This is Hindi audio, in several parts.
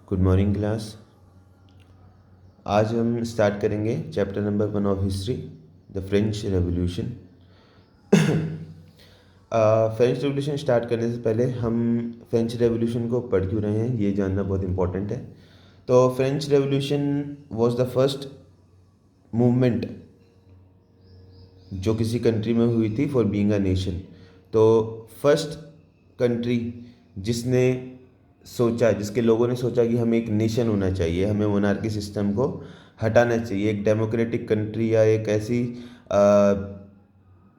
Good morning class. आज हम स्टार्ट करेंगे chapter number 1 of history, the French revolution. French revolution start करने से पहले हम फ्रेंच रेवोल्यूशन को पढ़ क्यों रहे हैं ये जानना बहुत इम्पोर्टेंट है। तो French revolution was the first movement जो किसी कंट्री में हुई थी फॉर बीइंग अ नेशन। तो फर्स्ट कंट्री जिसने सोचा, जिसके लोगों ने सोचा कि हमें एक नेशन होना चाहिए, हमें मोनार्की सिस्टम को हटाना चाहिए, एक डेमोक्रेटिक कंट्री या एक ऐसी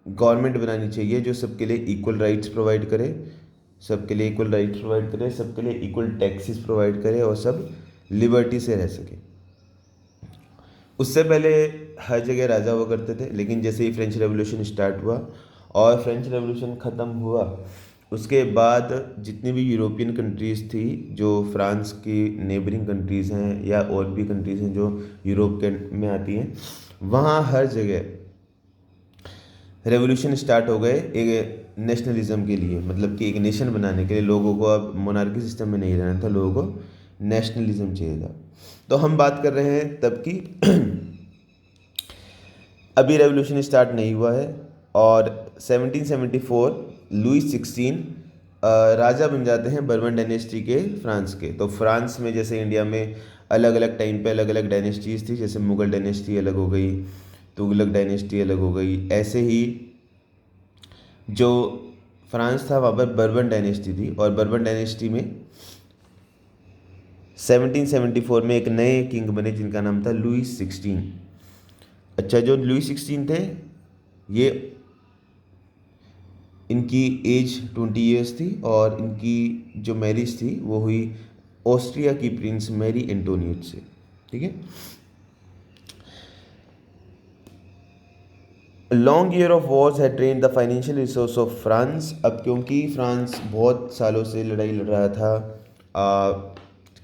गवर्नमेंट बनानी चाहिए जो सबके लिए इक्वल राइट्स प्रोवाइड करे, सबके लिए इक्वल राइट्स प्रोवाइड करे, सबके लिए इक्वल टैक्सेस प्रोवाइड करे और सब लिबर्टी से रह सके। उससे पहले हर जगह राजा हुआ करते थे, लेकिन जैसे ही फ्रेंच रेवोल्यूशन स्टार्ट हुआ और फ्रेंच रेवोल्यूशन ख़त्म हुआ उसके बाद जितनी भी यूरोपियन कंट्रीज़ थी, जो फ्रांस की नेबरिंग कंट्रीज़ हैं या और भी कंट्रीज़ हैं जो यूरोप के में आती हैं, वहाँ हर जगह रेवोल्यूशन स्टार्ट हो गए एक नेशनलिज्म के लिए, मतलब कि एक नेशन बनाने के लिए। लोगों को अब मोनार्की सिस्टम में नहीं रहना था, लोगों को नेशनलिज्म चाहिए था। तो हम बात कर रहे हैं तब की अभी रेवोल्यूशन स्टार्ट नहीं हुआ है और 1774 लुई 16 राजा बन जाते हैं बर्बन डायनेस्टी के, फ्रांस के। तो फ्रांस में जैसे इंडिया में अलग अलग टाइम पे अलग अलग डायनेस्टीज़ थी, जैसे मुग़ल डायनेस्टी अलग हो गई, तुगलक डायनेस्टी अलग हो गई, ऐसे ही जो फ्रांस था वहाँ पर बर्बन डायनेस्टी थी। और बर्बन डायनेस्टी में 1774 में एक नए किंग बने जिनका नाम था लुई 16। अच्छा, जो लुई 16 थे ये, इनकी एज 20 ईयर्स थी और इनकी जो मैरिज थी वो हुई ऑस्ट्रिया की प्रिंस मैरी एंटोनियट से। ठीक है। Long year of Wars had drained the financial resource of France. अब क्योंकि फ्रांस बहुत सालों से लड़ाई लड़ रहा था,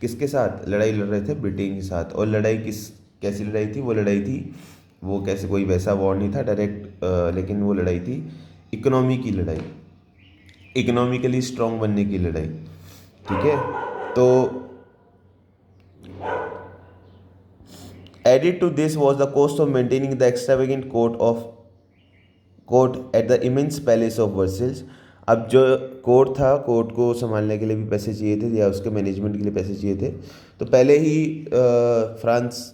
किसके साथ लड़ाई लड़ रहे थे? ब्रिटेन के साथ। और लड़ाई कैसी लड़ाई थी? वो कैसे कोई वैसा वॉर नहीं था डायरेक्ट, लेकिन वो लड़ाई थी इकोनॉमी की लड़ाई, इकोनॉमिकली स्ट्रांग बनने की लड़ाई। ठीक है। तो added to this was the cost of maintaining the extravagant court at the immense palace of Versailles. अब जो कोर्ट था, कोर्ट को संभालने के लिए भी पैसे चाहिए थे या उसके मैनेजमेंट के लिए पैसे चाहिए थे। तो पहले ही फ्रांस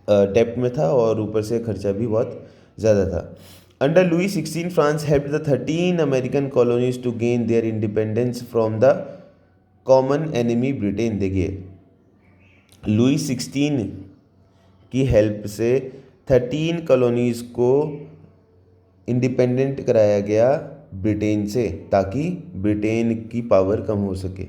डेप्ट में था और ऊपर से खर्चा भी बहुत ज़्यादा था। Under Louis 16 France helped the 13 American colonies to gain their independence from the common enemy Britain. देखिए, लुई 16 की हेल्प से 13 कॉलोनीज़ को इंडिपेंडेंट कराया गया ब्रिटेन से, ताकि ब्रिटेन की पावर कम हो सके।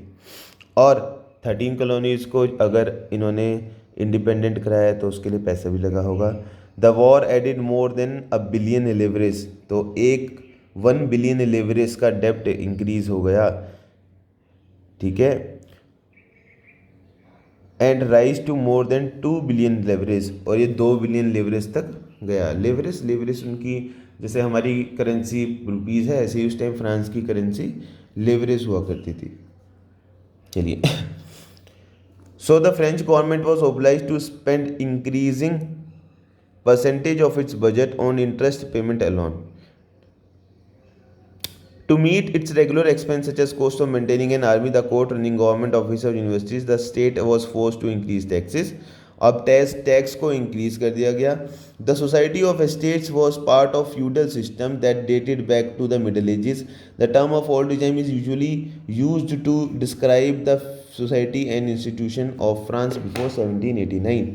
और 13 कॉलोनीज़ को अगर इन्होंने इंडिपेंडेंट कराया तो उसके लिए पैसा भी लगा होगा। The war added more than $1 billion leverage. तो 1 बिलियन लेवरेज का डेप्ट इंक्रीज हो गया। ठीक है। And rise to more than 2 billion leverage, और ये 2 बिलियन लेवरेज तक गया। लेवरेज उनकी, जैसे हमारी करेंसी रुपीज़ है, ऐसे ही उस टाइम फ्रांस की करेंसी लेवरेज हुआ करती थी। चलिए। So the French government was obliged to spend increasing percentage of its budget on interest payment alone. To meet its regular expense such as cost of maintaining an army, the court, running government offices, universities, the state was forced to increase taxes. अब टैक्स को इंक्रीज कर दिया गया। The society of estates was part of feudal system that dated back to the middle ages. The term of old time is usually used to describe the society and institution of France before 1789।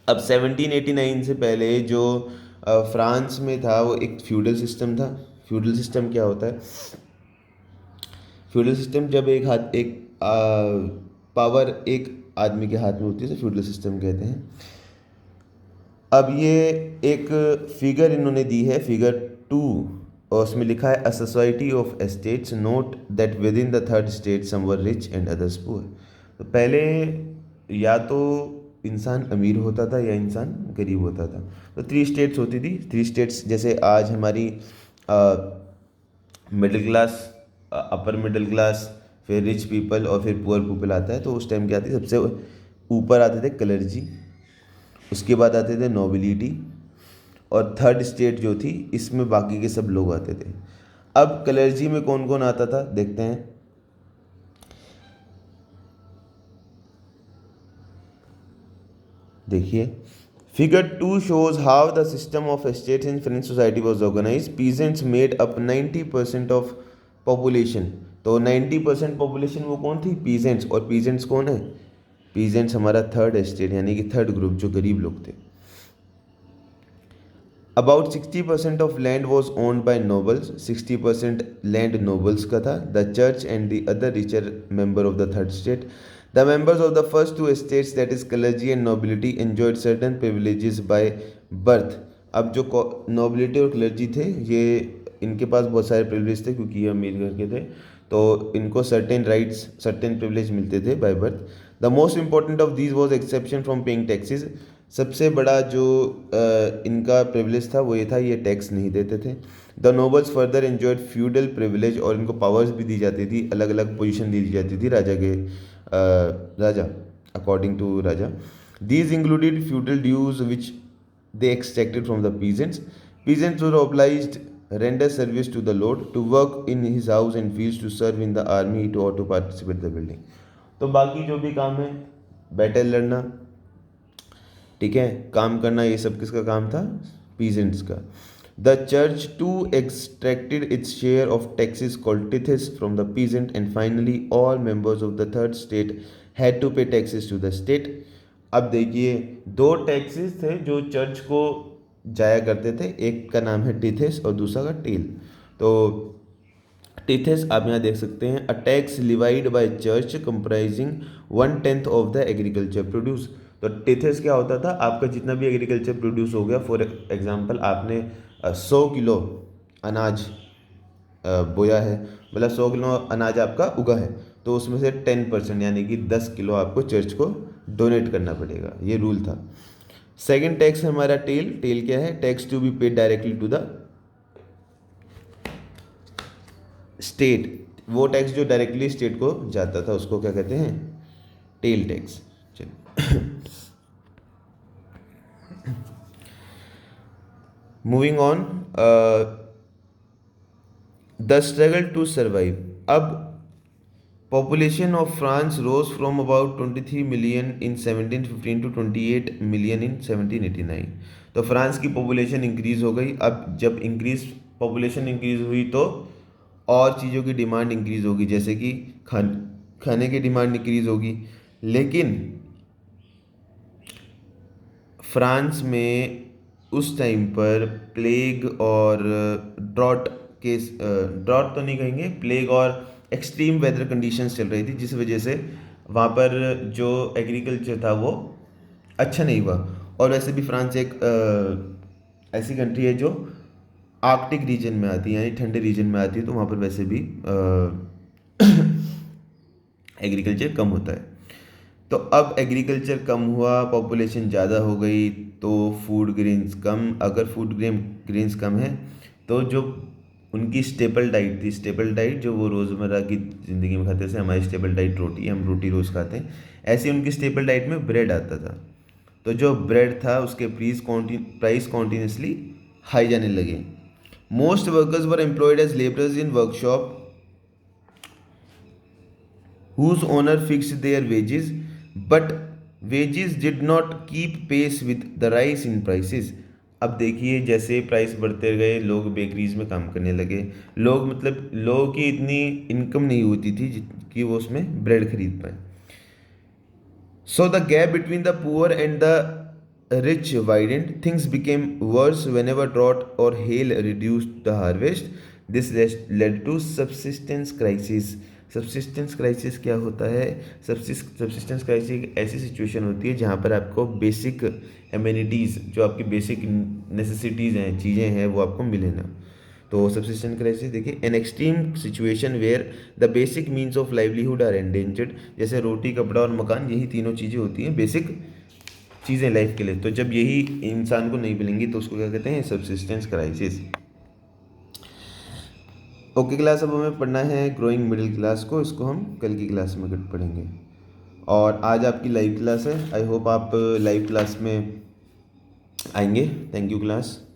अब 1789 से पहले जो फ्रांस में था वो एक फ्यूडल सिस्टम था। फ्यूडल सिस्टम क्या होता है? फ्यूडल सिस्टम जब एक पावर एक आदमी के हाथ में होती है तो फ्यूडल सिस्टम कहते हैं। अब ये एक फिगर इन्होंने दी है, फिगर 2, और उसमें लिखा है a society of estates note that within the third state some were rich and others poor. तो पहले या तो इंसान अमीर होता था या इंसान गरीब होता था। तो 3 स्टेट्स होती थी। 3 स्टेट्स जैसे आज हमारी middle class, upper middle class, फिर रिच पीपल और फिर पुअर पीपल आता है। तो उस टाइम क्या थी, सबसे ऊपर आते थे क्लर्जी, उसके बाद आते थे नोबिलिटी, और थर्ड स्टेट जो थी इसमें बाकी के सब लोग आते थे। अब क्लर्जी में कौन कौन आता था देखते हैं। देखिए, figure 2 shows how the system of estates in French society was organized. Peasants made up 90% of population। तो 90% पॉपुलेशन वो कौन थी, पीजेंट्स। और पीजेंट्स कौन है, पीजेंट्स हमारा थर्ड एस्टेट यानी कि थर्ड ग्रुप जो गरीब लोग थे। About 60% of land was owned by nobles, 60% land nobles का था। The church and the other richer member of the third state. The members of the first two estates that is clergy and nobility enjoyed certain privileges by birth. अब जो नोबिलिटी और क्लर्जी थे ये इनके पास बहुत सारे प्रिविलेज थे क्योंकि ये अमीर घर के थे, तो इनको सर्टेन राइट्स सर्टेन प्रिविलेज मिलते थे by birth. The most important of these was exception from paying taxes. सबसे बड़ा जो इनका प्रिविलेज था वो ये था, ये टैक्स नहीं देते थे। The nobles further enjoyed feudal privilege, और इनको पावर्स भी दी जाती थी, अलग अलग पोजीशन दी जाती थी राजा के राजा अकॉर्डिंग टू राजा। These included feudal dues which they extracted from the peasants. Peasants were obliged render service to the lord, to work in his house and fields, to serve in the army, to participate in the building। तो बाकी जो भी काम है, बैटल लड़ना, ठीक है, काम करना, ये सब किसका काम था, पीजेंट्स का। The church too extracted its share of taxes called tithes from the peasant, and finally all members of the third state had to pay taxes to the state. अब देखिए, दो टैक्सेस थे जो चर्च को जाया करते थे, एक का नाम है टिथेस और दूसरा का टेल। तो टिथेस आप यहाँ देख सकते हैं, a tax levied by church comprising 1/10 of the agriculture produce. तो टिथेस क्या होता था, आपका जितना भी एग्रीकल्चर प्रोड्यूस हो गया, फॉर एग्जांपल आपने 100 किलो अनाज बोया है, मतलब 100 किलो अनाज आपका उगा है, तो उसमें से 10% यानी कि 10 किलो आपको चर्च को डोनेट करना पड़ेगा, ये रूल था। सेकंड टैक्स है हमारा टेल। टेल क्या है, tax to be paid directly to the state. वो टैक्स जो डायरेक्टली स्टेट को जाता था उसको क्या कहते हैं, टेल टैक्स। चलिए, moving on, the struggle to survive. अब population of France rose from about 23 million in 1715 to 28 million in 1789। तो फ्रांस की पॉपुलेशन इंक्रीज़ हो गई। अब जब पॉपुलेशन इंक्रीज़ हुई तो और चीज़ों की डिमांड इंक्रीज़ होगी, जैसे कि खाने की डिमांड इंक्रीज़ होगी। लेकिन फ्रांस में उस टाइम पर प्लेग और ड्रॉट ड्रॉट तो नहीं कहेंगे, प्लेग और एक्सट्रीम वेदर कंडीशंस चल रही थी, जिस वजह से वहाँ पर जो एग्रीकल्चर था वो अच्छा नहीं हुआ। और वैसे भी फ्रांस एक ऐसी कंट्री है जो आर्कटिक रीजन में आती है, यानी ठंडे रीजन में आती है, तो वहाँ पर वैसे भी एग्रीकल्चर कम होता है। तो अब एग्रीकल्चर कम हुआ, पॉपुलेशन ज़्यादा हो गई, तो फूड ग्रेन्स कम। अगर फूड ग्रेन्स कम है तो जो उनकी स्टेपल डाइट थी, स्टेपल डाइट जो वो रोज़मर्रा की ज़िंदगी में खाते, जैसे हमारी स्टेपल डाइट रोटी है, हम रोटी रोज़ खाते हैं, ऐसे उनकी स्टेपल डाइट में ब्रेड आता था। तो जो ब्रेड था उसके प्राइस कॉन्टीन्यूसली हाई जाने लगे। Most workers were employed as labourers in workshop whose owner fixed their wages, but wages did not keep pace with the rise in prices। अब देखिए, जैसे प्राइस बढ़ते गए लोग बेकरीज में काम करने लगे, लोगों की इतनी इनकम नहीं होती थी कि वो उसमें ब्रेड खरीद पाए। So the gap between the poor and the rich widened, things became worse whenever drought or hail reduced the harvest। This led to subsistence crisis। Subsistence crisis क्या होता है, सब्सिस्टेंस क्राइसिस एक ऐसी सिचुएशन होती है जहाँ पर आपको बेसिक एमिनिटीज़, जो आपकी बेसिक नेसेसिटीज़ हैं, चीज़ें हैं, वो आपको मिले ना। तो सब्सिस्टेंस क्राइसिस देखिए, an extreme situation where the basic means of livelihood are endangered. जैसे रोटी, कपड़ा और मकान, यही तीनों चीज़ें होती हैं बेसिक चीज़ें लाइफ के लिए। तो जब यही इंसान को नहीं मिलेंगी तो उसको क्या कहते हैं, सब्सिस्टेंस क्राइसिस। ओके क्लास, अब हमें पढ़ना है ग्रोइंग मिडिल क्लास को, इसको हम कल की क्लास में पढ़ेंगे। और आज आपकी लाइव क्लास है, आई होप आप लाइव क्लास में आएंगे। Thank you class.